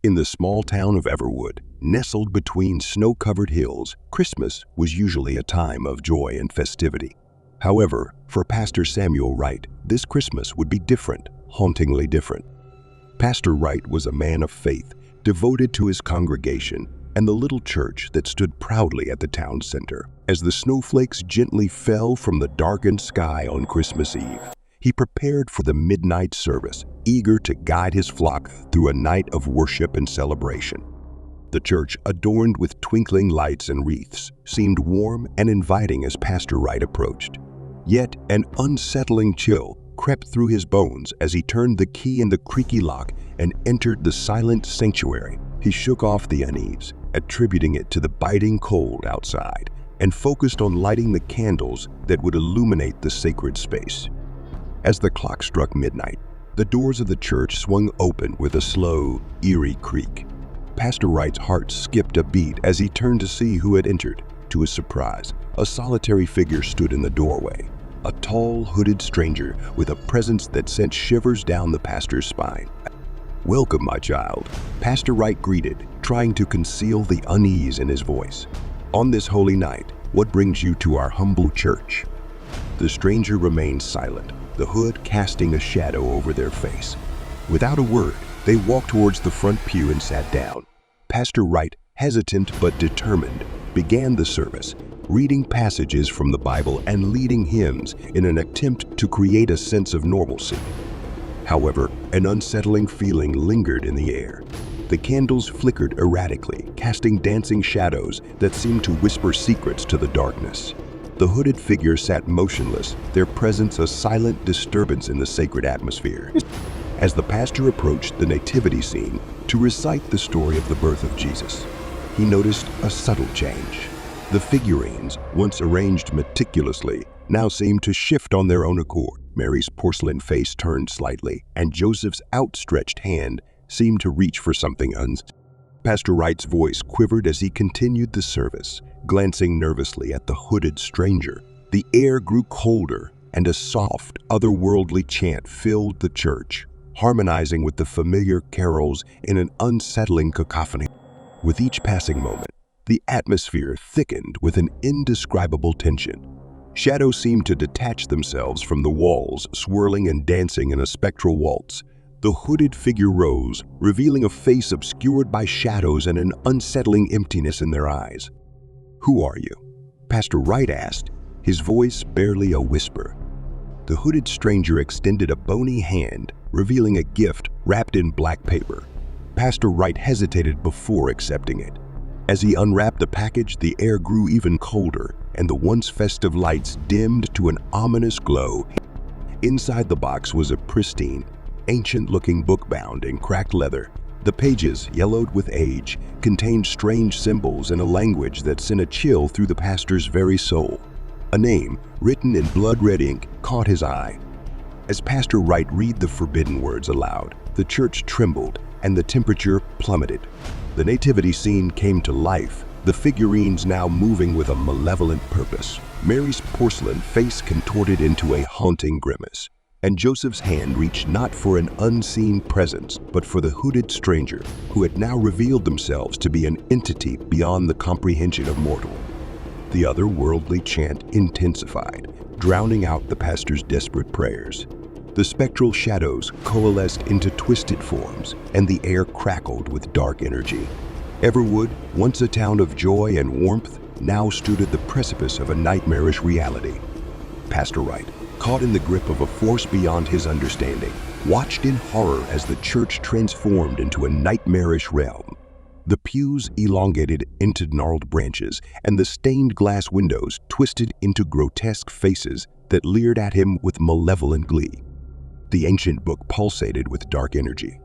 In the small town of Everwood, nestled between snow-covered hills, Christmas was usually a time of joy and festivity. However, for Pastor Samuel Wright, this Christmas would be different, hauntingly different. Pastor Wright was a man of faith, devoted to his congregation and the little church that stood proudly at the town center. As the snowflakes gently fell from the darkened sky on Christmas Eve, he prepared for the midnight service, eager to guide his flock through a night of worship and celebration. The church, adorned with twinkling lights and wreaths, seemed warm and inviting as Pastor Wright approached. Yet an unsettling chill crept through his bones as he turned the key in the creaky lock and entered the silent sanctuary. He shook off the unease, attributing it to the biting cold outside, and focused on lighting the candles that would illuminate the sacred space. As the clock struck midnight, the doors of the church swung open with a slow, eerie creak. Pastor Wright's heart skipped a beat as he turned to see who had entered. To his surprise, a solitary figure stood in the doorway, a tall, hooded stranger with a presence that sent shivers down the pastor's spine. "Welcome, my child," Pastor Wright greeted, trying to conceal the unease in his voice. "On this holy night, what brings you to our humble church?" The stranger remained silent, the hood casting a shadow over their face. Without a word, they walked towards the front pew and sat down. Pastor Wright, hesitant but determined, began the service, reading passages from the Bible and leading hymns in an attempt to create a sense of normalcy. However, an unsettling feeling lingered in the air. The candles flickered erratically, casting dancing shadows that seemed to whisper secrets to the darkness. The hooded figure sat motionless, their presence a silent disturbance in the sacred atmosphere. As the pastor approached the nativity scene to recite the story of the birth of Jesus, he noticed a subtle change. The figurines, once arranged meticulously, now seemed to shift on their own accord. Mary's porcelain face turned slightly, and Joseph's outstretched hand seemed to reach for something Pastor Wright's voice quivered as he continued the service, glancing nervously at the hooded stranger. The air grew colder, and a soft, otherworldly chant filled the church, harmonizing with the familiar carols in an unsettling cacophony. With each passing moment, the atmosphere thickened with an indescribable tension. Shadows seemed to detach themselves from the walls, swirling and dancing in a spectral waltz. The hooded figure rose, revealing a face obscured by shadows and an unsettling emptiness in their eyes. "Who are you?" Pastor Wright asked, his voice barely a whisper. The hooded stranger extended a bony hand, revealing a gift wrapped in black paper. Pastor Wright hesitated before accepting it. As he unwrapped the package, the air grew even colder, and the once festive lights dimmed to an ominous glow. Inside the box was a pristine, ancient-looking book bound in cracked leather. The pages, yellowed with age, contained strange symbols in a language that sent a chill through the pastor's very soul. A name, written in blood-red ink, caught his eye. As Pastor Wright read the forbidden words aloud, the church trembled and the temperature plummeted. The nativity scene came to life, the figurines now moving with a malevolent purpose. Mary's porcelain face contorted into a haunting grimace, and Joseph's hand reached not for an unseen presence, but for the hooded stranger, who had now revealed themselves to be an entity beyond the comprehension of mortal. The otherworldly chant intensified, drowning out the pastor's desperate prayers. The spectral shadows coalesced into twisted forms, and the air crackled with dark energy. Everwood, once a town of joy and warmth, now stood at the precipice of a nightmarish reality. Pastor Wright, caught in the grip of a force beyond his understanding, watched in horror as the church transformed into a nightmarish realm. The pews elongated into gnarled branches, and the stained glass windows twisted into grotesque faces that leered at him with malevolent glee. The ancient book pulsated with dark energy,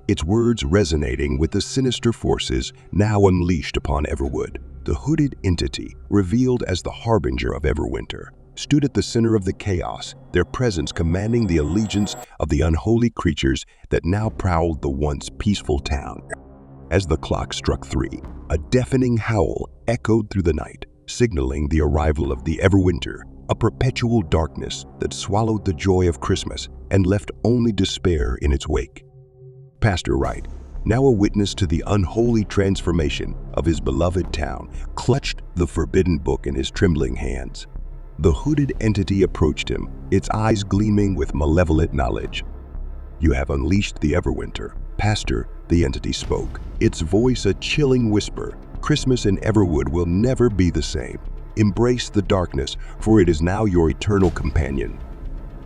its words resonating with the sinister forces now unleashed upon Everwood. The hooded entity, revealed as the harbinger of Everwinter, stood at the center of the chaos, their presence commanding the allegiance of the unholy creatures that now prowled the once peaceful town. As the clock struck 3, a deafening howl echoed through the night, signaling the arrival of the Everwinter, a perpetual darkness that swallowed the joy of Christmas and left only despair in its wake. Pastor Wright, now a witness to the unholy transformation of his beloved town, clutched the forbidden book in his trembling hands. The hooded entity approached him, its eyes gleaming with malevolent knowledge. "You have unleashed the Everwinter." "Pastor," the entity spoke, its voice a chilling whisper, "Christmas in Everwood will never be the same. Embrace the darkness, for it is now your eternal companion."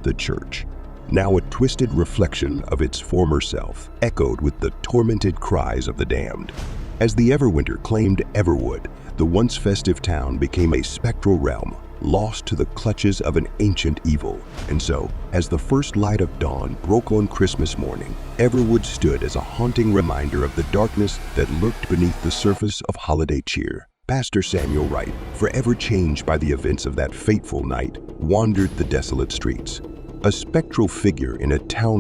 The church, now a twisted reflection of its former self, echoed with the tormented cries of the damned. As the Everwinter claimed Everwood, the once festive town became a spectral realm, lost to the clutches of an ancient evil. And so, as the first light of dawn broke on Christmas morning, Everwood stood as a haunting reminder of the darkness that lurked beneath the surface of holiday cheer. Pastor Samuel Wright, forever changed by the events of that fateful night, wandered the desolate streets. A spectral figure in a town